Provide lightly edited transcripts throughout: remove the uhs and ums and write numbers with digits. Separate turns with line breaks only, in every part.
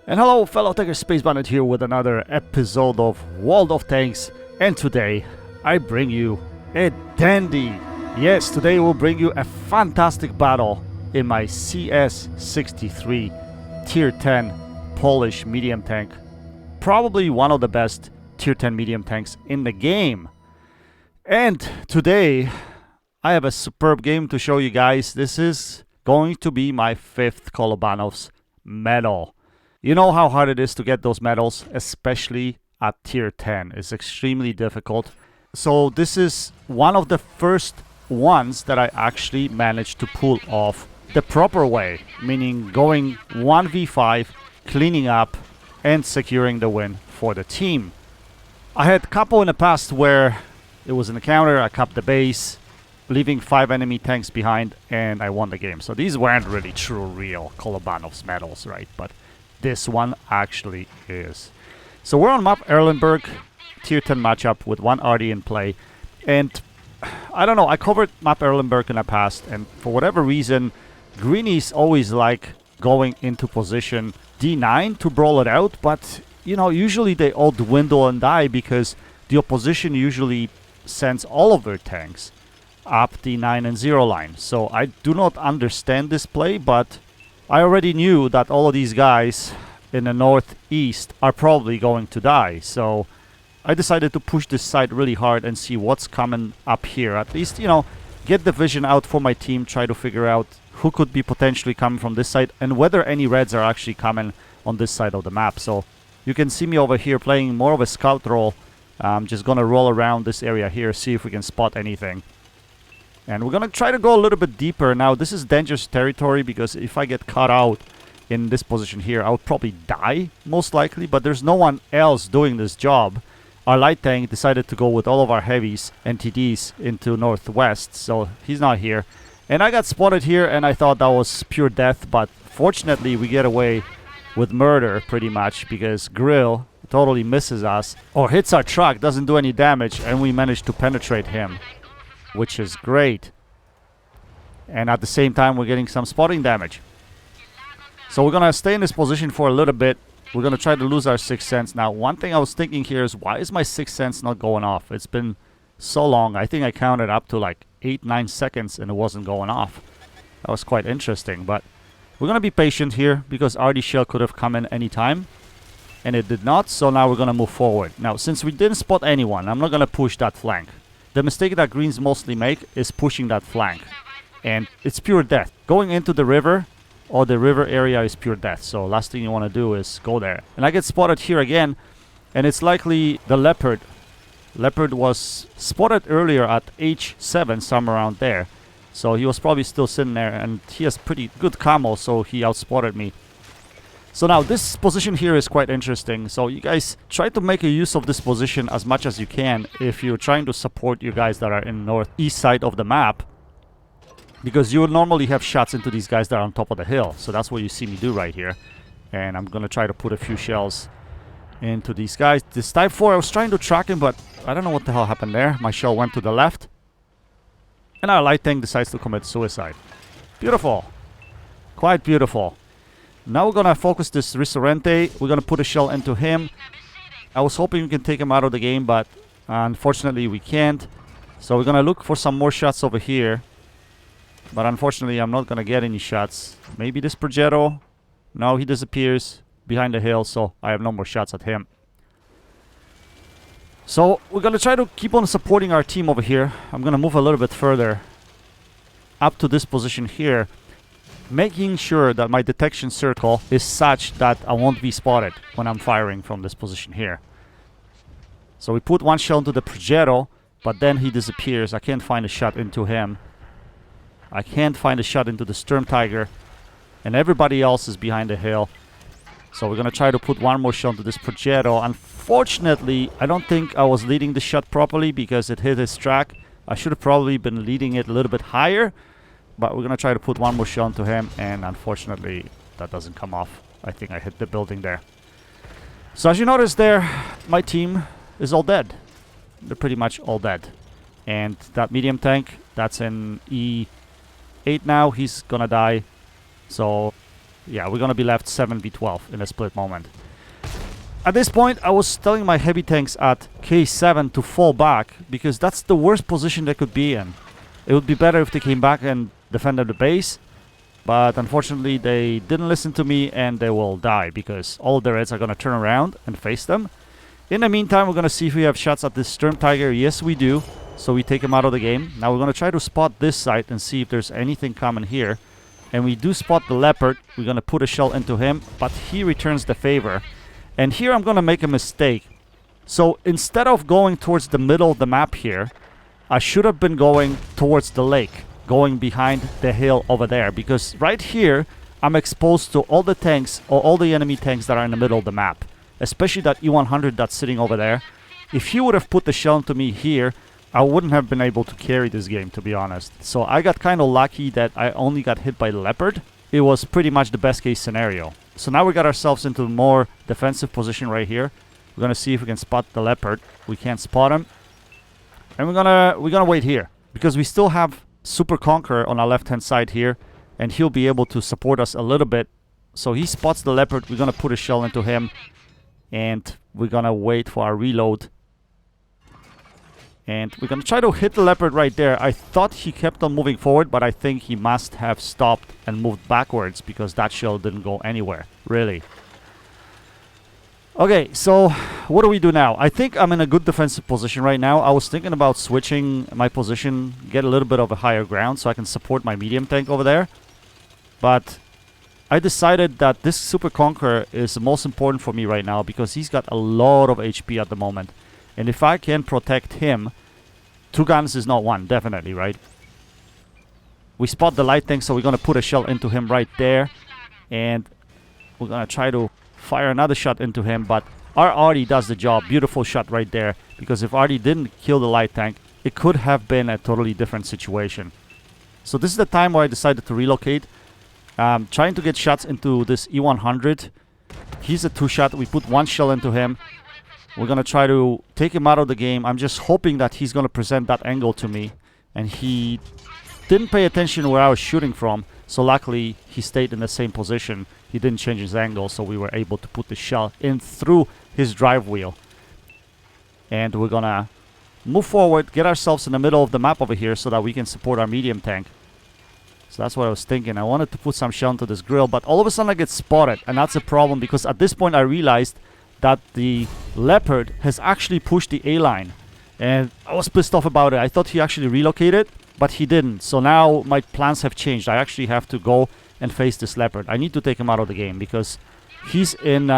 And hello fellow Taker Space Bandit here with another episode of World of Tanks, and today I bring you a dandy. Yes, today we'll bring you a fantastic battle in my CS-63 Tier 10 Polish medium tank. Probably one of the best Tier 10 medium tanks in the game. And today I have a superb game to show you guys. This is going to be my 5th Kolobanov's medal. You know how hard it is to get those medals, especially at tier 10. It's extremely difficult. So this is one of the first ones that I actually managed to pull off the proper way, meaning going 1v5, cleaning up, and securing the win for the team. I had a couple in the past where it was an encounter, I capped the base, leaving 5 enemy tanks behind, and I won the game. So these weren't really true, real Kolobanov's medals, right? But this one actually is. So we're on map Erlenberg, tier 10 matchup with one RD in play. And I don't know, I covered map Erlenberg in the past, and for whatever reason, greenies always like going into position D9 to brawl it out. But, you know, usually they all dwindle and die because the opposition usually sends all of their tanks up D9 and 0 line. So I do not understand this play, but I already knew that all of these guys in the northeast are probably going to die. So I decided to push this side really hard and see what's coming up here. At least, you know, get the vision out for my team, try to figure out who could be potentially coming from this side and whether any reds are actually coming on this side of the map. So you can see me over here playing more of a scout role. I'm just going to roll around this area here, see if we can spot anything. And we're going to try to go a little bit deeper. Now, this is dangerous territory because if I get caught out in this position here, I would probably die, most likely. But there's no one else doing this job. Our light tank decided to go with all of our heavies and TDs into northwest, so he's not here. And I got spotted here, and I thought that was pure death. But fortunately, we get away with murder, pretty much, because Grill totally misses us, or hits our truck, doesn't do any damage, and we managed to penetrate him, which is great. And at the same time, we're getting some spotting damage. So we're gonna stay in this position for a little bit. We're gonna try to lose our 6th sense. Now, one thing I was thinking here is, why is my 6th sense not going off? It's been so long. I think I counted up to like 8-9 seconds and it wasn't going off. That was quite interesting. But we're gonna be patient here because RD shell could have come in any time, and it did not. So now we're gonna move forward. Now, since we didn't spot anyone, I'm not gonna push that flank. The mistake that greens mostly make is pushing that flank. And it's pure death. Going into the river or the river area is pure death. So last thing you want to do is go there. And I get spotted here again. And it's likely the Leopard. Leopard was spotted earlier at H7, somewhere around there. So he was probably still sitting there. And he has pretty good camo, so he outspotted me. So now this position here is quite interesting. So you guys try to make a use of this position as much as you can if you're trying to support your guys that are in northeast side of the map, because you will normally have shots into these guys that are on top of the hill. So that's what you see me do right here. And I'm gonna try to put a few shells into these guys. This Type 4, I was trying to track him, but I don't know what the hell happened there. My shell went to the left, and our light tank decides to commit suicide. Beautiful. Quite beautiful. Now we're gonna focus this Risorente. We're gonna put a shell into him. I was hoping we can take him out of the game, but unfortunately we can't. So we're gonna look for some more shots over here. But unfortunately I'm not gonna get any shots. Maybe this Progetto. No, he disappears behind the hill, so I have no more shots at him. So we're gonna try to keep on supporting our team over here. I'm gonna move a little bit further up to this position here, making sure that my detection circle is such that I won't be spotted when I'm firing from this position here. So we put one shell into the Progetto, but then he disappears. I can't find a shot into him. I can't find a shot into the Sturm Tiger, and everybody else is behind the hill. So we're gonna try to put one more shell into this Progetto. Unfortunately, I don't think I was leading the shot properly because it hit his track. I should have probably been leading it a little bit higher. But we're going to try to put one more shell into him, and unfortunately that doesn't come off. I think I hit the building there. So as you notice there, my team is all dead. They're pretty much all dead. And that medium tank, that's in E8 now. He's going to die. So yeah, we're gonna be left 7v12 in a split moment. At this point, I was telling my heavy tanks at K7 to fall back, because that's the worst position they could be in. It would be better if they came back and defended the base, but unfortunately they didn't listen to me, and they will die, because all of the reds are gonna turn around and face them. In the meantime, we're gonna see if we have shots at this Sturm Tiger. Yes, we do. So we take him out of the game. Now we're gonna try to spot this side and see if there's anything coming here. And we do spot the Leopard. We're gonna put a shell into him, but he returns the favor. And here I'm gonna make a mistake. So instead of going towards the middle of the map here, I should have been going towards the lake, going behind the hill over there, because right here I'm exposed to all the tanks, or all the enemy tanks that are in the middle of the map, especially that E100 that's sitting over there. If he would have put the shell into me here, I wouldn't have been able to carry this game, to be honest. So I got kind of lucky that I only got hit by the Leopard. It was pretty much the best case scenario. So now we got ourselves into a more defensive position right here. We're gonna see if we can spot the Leopard. We can't spot him, and we're gonna wait here, because we still have Super Conqueror on our left hand side here, and he'll be able to support us a little bit. So he spots the Leopard. We're gonna put a shell into him, and we're gonna wait for our reload. And we're gonna try to hit the Leopard right there. I thought he kept on moving forward, but I think he must have stopped and moved backwards, because that shell didn't go anywhere, really. Okay, so what do we do now? I think I'm in a good defensive position right now. I was thinking about switching my position, get a little bit of a higher ground so I can support my medium tank over there. But I decided that this Super Conqueror is the most important for me right now, because he's got a lot of HP at the moment. And if I can protect him, 2 guns is not 1, definitely, right? We spot the light tank, so we're going to put a shell into him right there. And we're going to try to fire another shot into him, but our Artie does the job. Beautiful shot right there, because if Artie didn't kill the light tank, it could have been a totally different situation. So this is the time where I decided to relocate. Trying to get shots into this E100. He's a 2-shot. We put 1 shell into him. We're going to try to take him out of the game. I'm just hoping that he's going to present that angle to me. And he didn't pay attention where I was shooting from. So luckily, he stayed in the same position. He didn't change his angle, so we were able to put the shell in through his drive wheel. And we're going to move forward, get ourselves in the middle of the map over here so that we can support our medium tank. So that's what I was thinking. I wanted to put some shell into this grill, but all of a sudden I get spotted. And that's a problem, because at this point I realized that the Leopard has actually pushed the A-line. And I was pissed off about it. I thought he actually relocated, but he didn't. So now my plans have changed. I actually have to go and face this Leopard. I need to take him out of the game, because he's in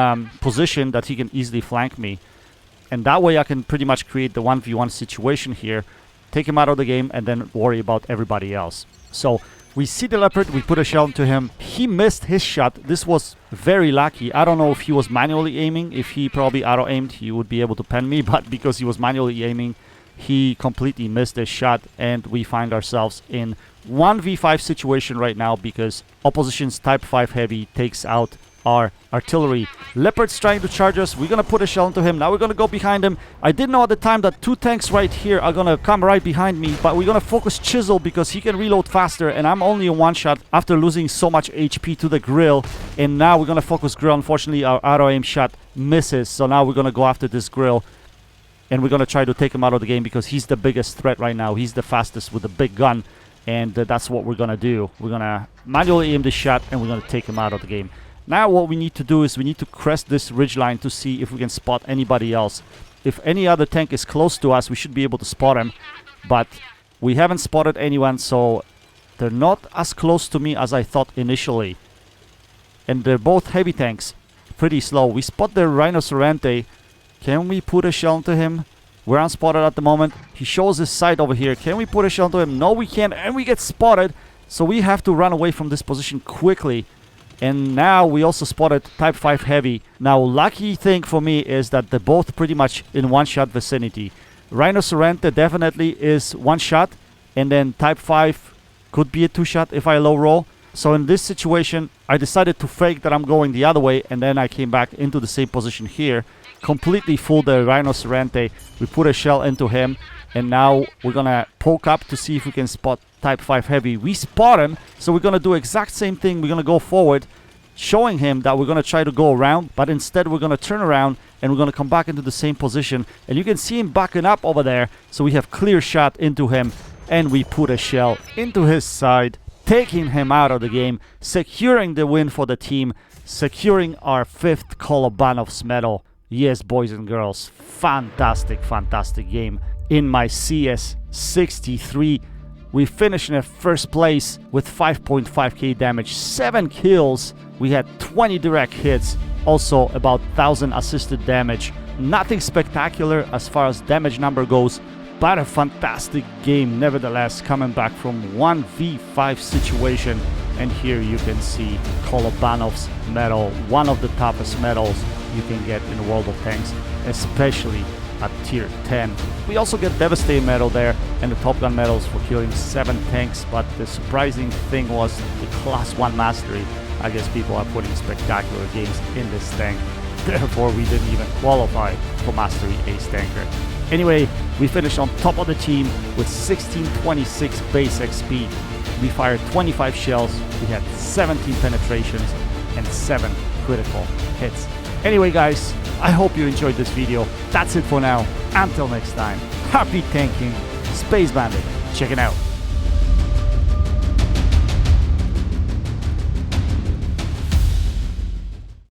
position that he can easily flank me. And that way I can pretty much create the 1v1 situation here, take him out of the game, and then worry about everybody else. So we see the Leopard, we put a shell into him. He missed his shot. This was very lucky. I don't know if he was manually aiming. If he probably auto-aimed, he would be able to pen me. But because he was manually aiming, he completely missed his shot. And we find ourselves in 1v5 situation right now, because opposition's Type 5 Heavy takes out our artillery. Leopard's trying to charge us. We're going to put a shell into him. Now we're going to go behind him. I didn't know at the time that 2 tanks right here are going to come right behind me, but we're going to focus Chisel, because he can reload faster, and I'm only a 1-shot after losing so much HP to the grill. And now we're going to focus grill. Unfortunately, our auto-aim shot misses, so now we're going to go after this grill, and we're going to try to take him out of the game, because he's the biggest threat right now. He's the fastest with the big gun, and that's what we're going to do. We're going to manually aim this shot, and we're going to take him out of the game. Now what we need to do is we need to crest this ridgeline to see if we can spot anybody else. If any other tank is close to us, we should be able to spot him. But we haven't spotted anyone, so they're not as close to me as I thought initially. And they're both heavy tanks, pretty slow. We spot the Rhinocerante. Can we put a shell into him? We're unspotted at the moment. He shows his sight over here. Can we put a shell into him? No, we can't, and we get spotted. So we have to run away from this position quickly. And now we also spotted Type 5 Heavy. Now, lucky thing for me is that they're both pretty much in 1-shot vicinity. Rhinocerante definitely is 1-shot, and then Type 5 could be a 2-shot if I low roll. So in this situation, I decided to fake that I'm going the other way, and then I came back into the same position here. Completely fooled the Rhinocerante. We put a shell into him, and now we're gonna poke up to see if we can spot Type 5 Heavy. We spot him, so we're gonna do exact same thing. We're gonna go forward, showing him that we're going to try to go around, but instead we're going to turn around and we're going to come back into the same position. And you can see him backing up over there, so we have clear shot into him, and we put a shell into his side, taking him out of the game, securing the win for the team, securing our 5th Kolobanov's medal. Yes, boys and girls, fantastic, fantastic game. In my CS-63, we finished in first place with 5.5k damage, 7 kills. We had 20 direct hits, also about 1000 assisted damage. Nothing spectacular as far as damage number goes, but a fantastic game nevertheless, coming back from 1v5 situation. And here you can see Kolobanov's medal, one of the toughest medals you can get in the World of Tanks, especially at tier 10. We also get Devestator medal there and the Top Gun medals for killing 7 tanks, but the surprising thing was the class 1 mastery. I guess people are putting spectacular games in this tank, therefore we didn't even qualify for mastery ace tanker. Anyway, we finished on top of the team with 1626 base XP. We fired 25 shells, we had 17 penetrations and 7 critical hits. Anyway guys, I hope you enjoyed this video. That's it for now. Until next time, happy tanking, Space Bandit, check it out.